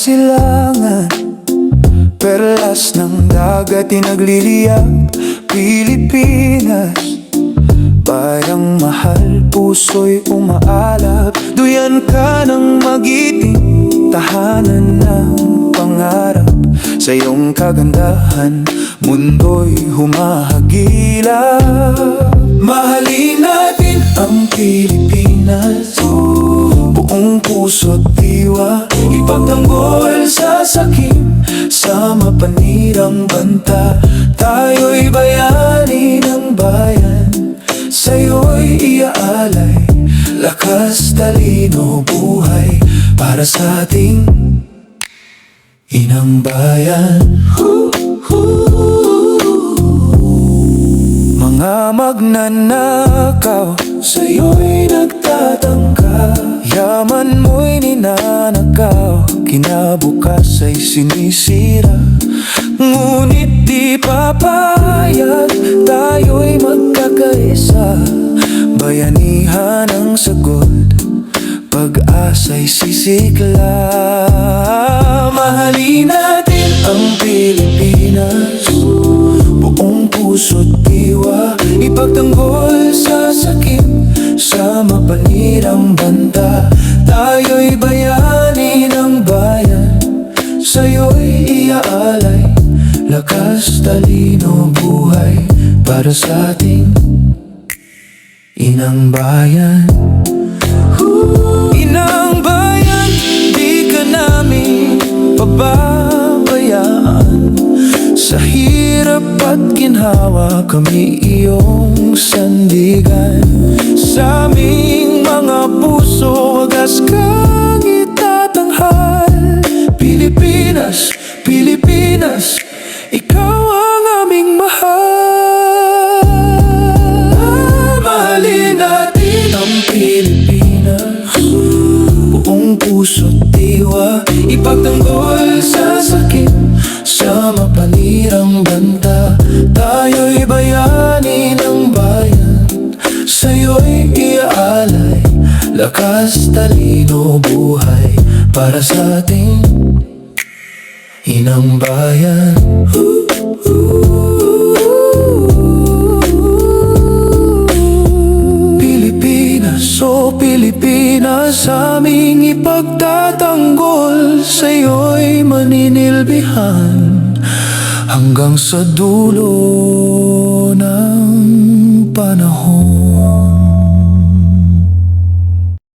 silangan, perlas ng dagat inagliliyab. Pilipinas, bayang mahal, puso'y umaalab. Duyan ka ng magiting, tahanan ng pangarap. Sa iyong kagandahan, mundo'y humahagilap. Mahalin natin ang Pilipinas, buong puso't diwa. Ipagtanggol sa sakim, sa mapanirang banta. Tayo'y bayani ng bayan, sa'yo'y iaalay. Lakas, talino, buhay para sa ating inang bayan. Mga magnanakaw, sa'yo'y nagtatangka. Yaman mo'y ninanakaw, kinabukas ay sinisira. Ngunit di papayag, tayo'y magkakaisa. Bayanihan ang sagot, pag-asa'y sisigla. Mahalin natin ang Pilipinas, buong puso't diwa. Ipagtanggol sa sakim, sa mapanirang banta. Tayo'y bayani ng bayan, sa'yo'y iaalay. Lakas, talino, buhay para sa ating inang bayan. Inang bayan, di ka namin pababayaan. Sa hirap at ginhawa, kami iyong sandigan. Sa aming mga puso, wagas kang itatanghal. Pilipinas, Pilipinas, ikaw ang aming mahal. Mahalin natin ang Pilipinas, buong puso't diwa. Ipagtanggol sa sakit, sa mapanirang banta. Tayo'y bayani ng bayan, sa'yo'y iaalay. Lakas, talino, buhay para sa ating inang bayan. Pilipinas, oh Pilipinas, aming ipagtatanggol. Sa'yo'y maninilbihan hanggang sa dulo ng panahon.